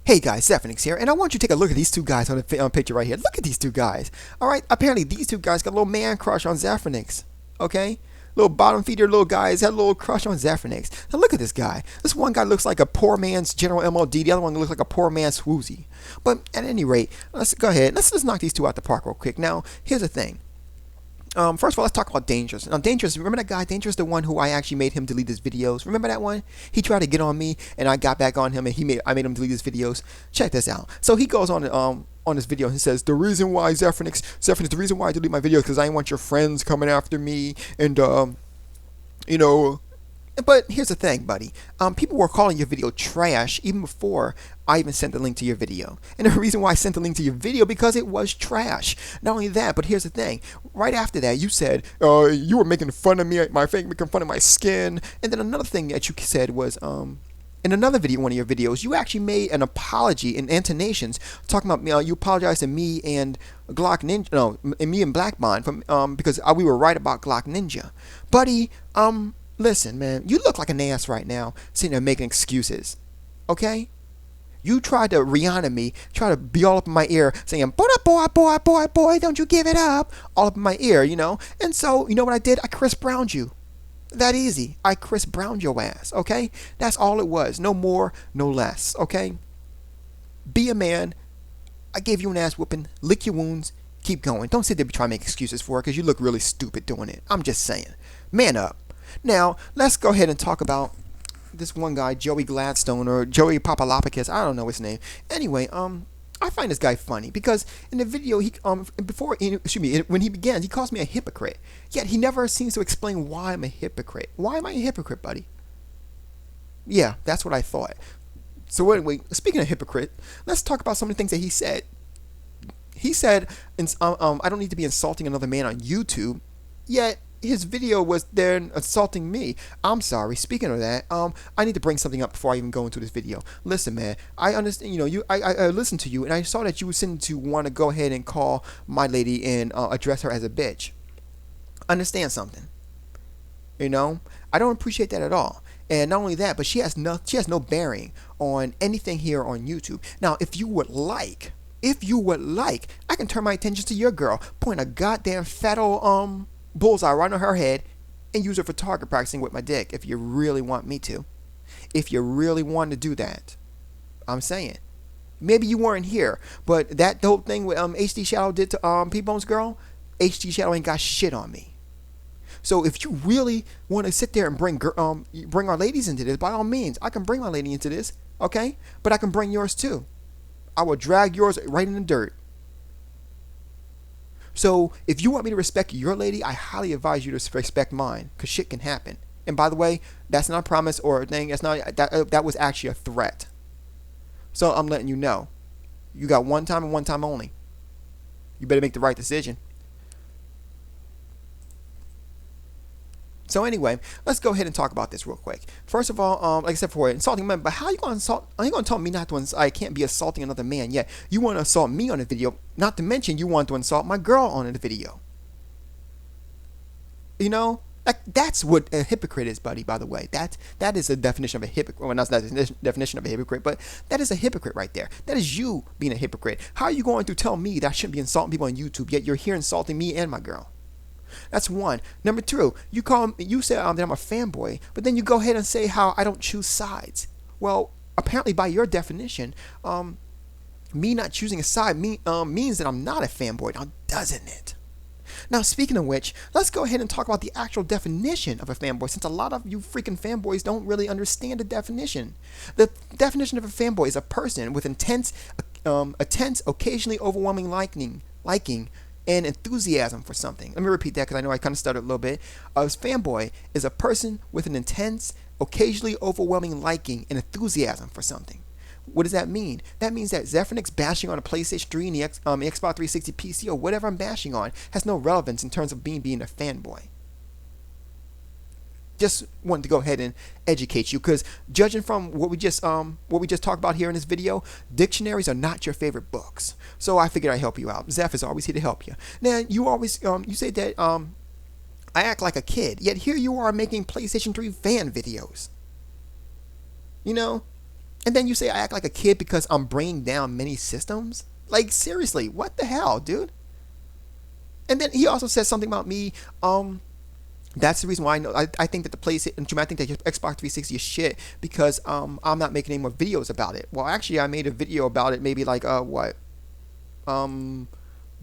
Hey guys, Zephyrix here, and I want you to take a look at these two guys on the picture right here. Look at these two guys. Alright, apparently these two guys got a little man crush on Zephyrix. Okay? Little bottom feeder little guys had a little crush on Zephyrix. Now look at this guy. This one guy looks like a poor man's General MLD, the other one looks like a poor man's Swoozy. But at any rate, let's go ahead. Let's knock these two out the park real quick. Now, here's the thing. First of all, let's talk about Dangerous. Now, Dangerous, remember that guy? Dangerous, the one who I actually made him delete his videos. Remember that one? He tried to get on me, and I got back on him, and I made him delete his videos. Check this out. So he goes on this video, and he says, the reason why Zephyrix, the reason why I delete my videos, because I didn't want your friends coming after me, and, you know... But here's the thing, buddy. People were calling your video trash even before I even sent the link to your video. And the reason why I sent the link to your video, because it was trash. Not only that, but here's the thing. Right after that, you said, you were making fun of me, making fun of my skin. And then another thing that you said was, in another video, one of your videos, you actually made an apology in intonations, talking about, you apologized to me and Glock Ninja, no, and me and Black Bond, because we were right about Glock Ninja. Buddy, listen, man, you look like an ass right now, sitting there making excuses, okay? You tried to Rihanna me, try to be all up in my ear, saying, boy, don't you give it up, all up in my ear, you know? And so, you know what I did? I Chris Browned you. That easy. I Chris Browned your ass, okay? That's all it was. No more, no less, okay? Be a man. I gave you an ass whooping. Lick your wounds. Keep going. Don't sit there trying to make excuses for it, because you look really stupid doing it. I'm just saying. Man up. Now, let's go ahead and talk about this one guy, Joey Gladstone, or Joey Papalopoulos. I don't know his name. Anyway, I find this guy funny because in the video, when he begins, he calls me a hypocrite. Yet he never seems to explain why I'm a hypocrite. Why am I a hypocrite, buddy? Yeah, that's what I thought. So anyway, speaking of hypocrite, let's talk about some of the things that he said. He said, I don't need to be insulting another man on YouTube, yet his video was then assaulting me. I'm sorry. Speaking of that, I need to bring something up before I even go into this video. Listen, man, I understand. You know, I listened to you, and I saw that you were seeming to want to go ahead and call my lady and address her as a bitch. Understand something? You know, I don't appreciate that at all. And not only that, but she has no bearing on anything here on YouTube. Now, if you would like, I can turn my attention to your girl, point a goddamn fat old bullseye right on her head and use her for target practicing with my dick if you really want me to. If you really want to do that. I'm saying. Maybe you weren't here, but that whole thing with HD Shadow did to P-Bone's girl, HD Shadow ain't got shit on me. So if you really want to sit there and bring our ladies into this, by all means, I can bring my lady into this, okay? But I can bring yours too. I will drag yours right in the dirt. So, if you want me to respect your lady, I highly advise you to respect mine, because shit can happen. And by the way, that's not a promise or a thing. That's not that was actually a threat. So, I'm letting you know. You got one time and one time only. You better make the right decision. So anyway, let's go ahead and talk about this real quick. First of all, like I said before, insulting men, but how are you going to insult? Are you going to tell me not to I can't be assaulting another man yet? You want to assault me on the video, not to mention you want to insult my girl on the video. You know, that's what a hypocrite is, buddy. By the way, that is a definition of a hypocrite. Well, that's not the definition of a hypocrite, but that is a hypocrite right there. That is you being a hypocrite. How are you going to tell me that I shouldn't be insulting people on YouTube, yet you're here insulting me and my girl? That's one. Number two, you say that I'm a fanboy, but then you go ahead and say how I don't choose sides. Well, apparently by your definition, me not choosing a side means that I'm not a fanboy, now doesn't it? Now, speaking of which, let's go ahead and talk about the actual definition of a fanboy, since a lot of you freaking fanboys don't really understand the definition. The definition of a fanboy is a person with intense, occasionally overwhelming liking, and enthusiasm for something. Let me repeat that because I know I kind of stuttered a little bit. A fanboy is a person with an intense, occasionally overwhelming liking and enthusiasm for something. What does that mean? That means that Zephyrix bashing on a PlayStation 3 and the Xbox 360 PC or whatever I'm bashing on has no relevance in terms of being a fanboy. Just wanted to go ahead and educate you, because judging from what we just talked about here in this video, dictionaries are not your favorite books. So I figured I'd help you out. Zeph is always here to help you. Now you always you say that I act like a kid, yet here you are making PlayStation 3 fan videos. You know, And then you say I act like a kid because I'm bringing down many systems? Like, seriously, what the hell, dude? And then he also says something about me. That's the reason why I think that the PlayStation, I think that Xbox 360 is shit because I'm not making any more videos about it. Well, actually, I made a video about it maybe like the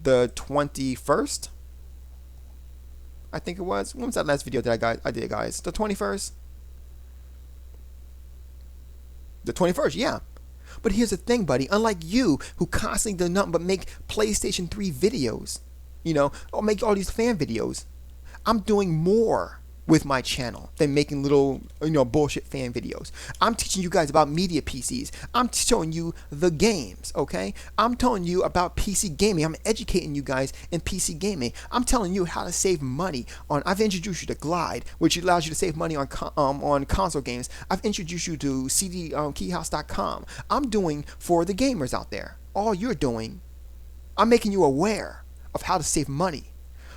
21st. I think it was. When was that last video that I did, guys? The 21st. The 21st, yeah. But here's the thing, buddy. Unlike you, who constantly do nothing but make PlayStation 3 videos, or make all these fan videos, I'm doing more with my channel than making little, bullshit fan videos. I'm teaching you guys about media PCs. I'm showing you the games, okay? I'm telling you about PC gaming. I'm educating you guys in PC gaming. I'm telling you how to save money I've introduced you to Glide, which allows you to save money on console games. I've introduced you to cdkeyhouse.com. I'm doing for the gamers out there. All you're doing, I'm making you aware of how to save money,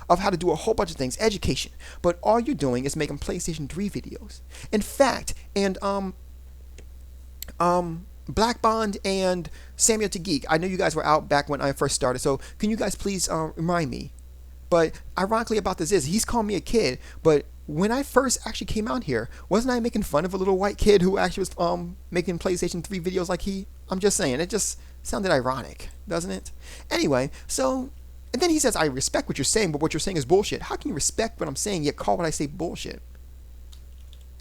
of how to do a whole bunch of things, education. But all you're doing is making PlayStation 3 videos. In fact, and Black Bond and Samuel to Geek, I know you guys were out back when I first started, so can you guys please remind me? But ironically about this is, he's calling me a kid, but when I first actually came out here, wasn't I making fun of a little white kid who actually was making PlayStation 3 videos like he? I'm just saying, it just sounded ironic, doesn't it? Anyway, so... And then he says, I respect what you're saying, but what you're saying is bullshit. How can you respect what I'm saying, yet call what I say bullshit?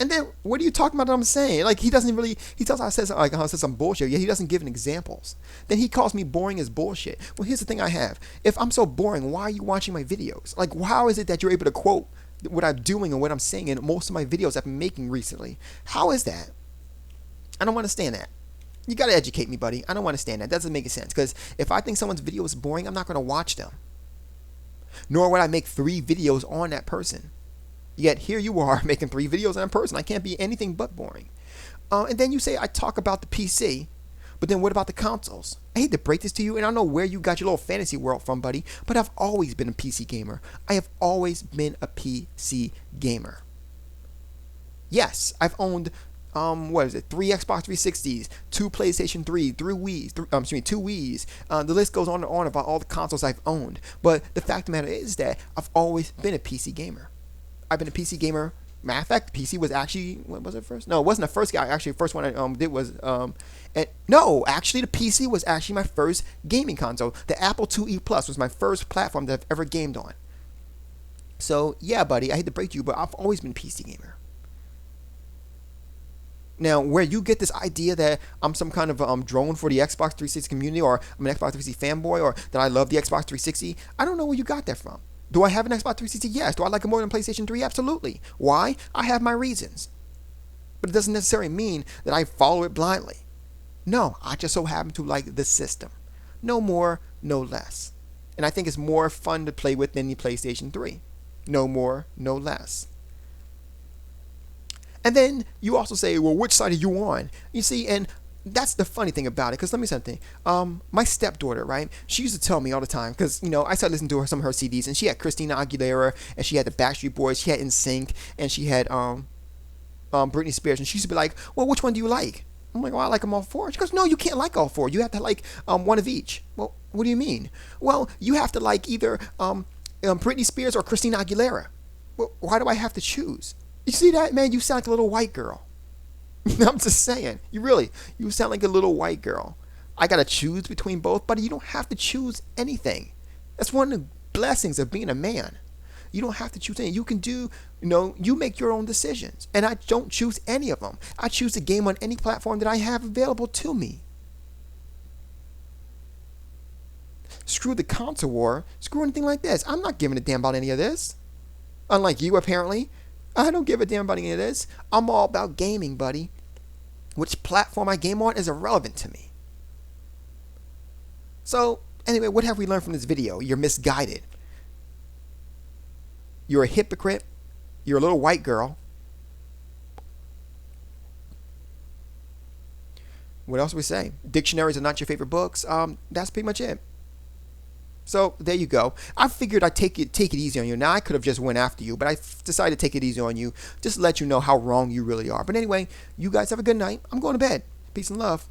And then, what are you talking about that I'm saying? Like, he doesn't really, he tells us, says some bullshit, yet he doesn't give any examples. Then he calls me boring as bullshit. Well, here's the thing I have. If I'm so boring, why are you watching my videos? Like, how is it that you're able to quote what I'm doing and what I'm saying in most of my videos I've been making recently? How is that? I don't understand that. You gotta educate me, buddy. I don't understand that. That doesn't make sense. Because if I think someone's video is boring, I'm not gonna watch them. Nor would I make 3 videos on that person. Yet here you are making 3 videos on that person. I can't be anything but boring. And then you say I talk about the PC, but then what about the consoles? I hate to break this to you, and I don't know where you got your little fantasy world from, buddy, but I've always been a PC gamer. I have always been a PC gamer. Yes, I've owned 3 Xbox 360s, 2 PlayStation 3, 2 Wiis. The list goes on and on about all the consoles I've owned. But the fact of the matter is that I've always been a PC gamer. I've been a PC gamer. Matter of fact, the PC was actually, what was it first? No, it wasn't the first guy. Actually, the first one I did was, actually the PC was actually my first gaming console. The Apple IIe Plus was my first platform that I've ever gamed on. So, yeah, buddy, I hate to break to you, but I've always been a PC gamer. Now, where you get this idea that I'm some kind of drone for the Xbox 360 community, or I'm an Xbox 360 fanboy, or that I love the Xbox 360, I don't know where you got that from. Do I have an Xbox 360? Yes. Do I like it more than PlayStation 3? Absolutely. Why? I have my reasons. But it doesn't necessarily mean that I follow it blindly. No, I just so happen to like the system. No more, no less. And I think it's more fun to play with than the PlayStation 3. No more, no less. And then you also say, well, which side are you on? You see, and that's the funny thing about it, because let me say something. My stepdaughter, right, she used to tell me all the time, because, I started listening to some of her CDs, and she had Christina Aguilera, and she had the Backstreet Boys, she had NSYNC, and she had Britney Spears, and she used to be like, well, which one do you like? I'm like, well, I like them all 4. She goes, no, you can't like all 4. You have to like one of each. Well, what do you mean? Well, you have to like either Britney Spears or Christina Aguilera. Well, why do I have to choose? You see that, man? You sound like a little white girl. I'm just saying. You sound like a little white girl. I got to choose between both, buddy. You don't have to choose anything. That's one of the blessings of being a man. You don't have to choose anything. You can do, you make your own decisions. And I don't choose any of them. I choose the game on any platform that I have available to me. Screw the console war. Screw anything like this. I'm not giving a damn about any of this. Unlike you, apparently. I don't give a damn about any of this. I'm all about gaming, buddy. Which platform I game on is irrelevant to me. So, anyway, what have we learned from this video? You're misguided. You're a hypocrite. You're a little white girl. What else do we say? Dictionaries are not your favorite books. That's pretty much it. So there you go. I figured I'd take it easy on you. Now I could have just went after you, but I decided to take it easy on you, just to let you know how wrong you really are. But anyway, you guys have a good night. I'm going to bed. Peace and love.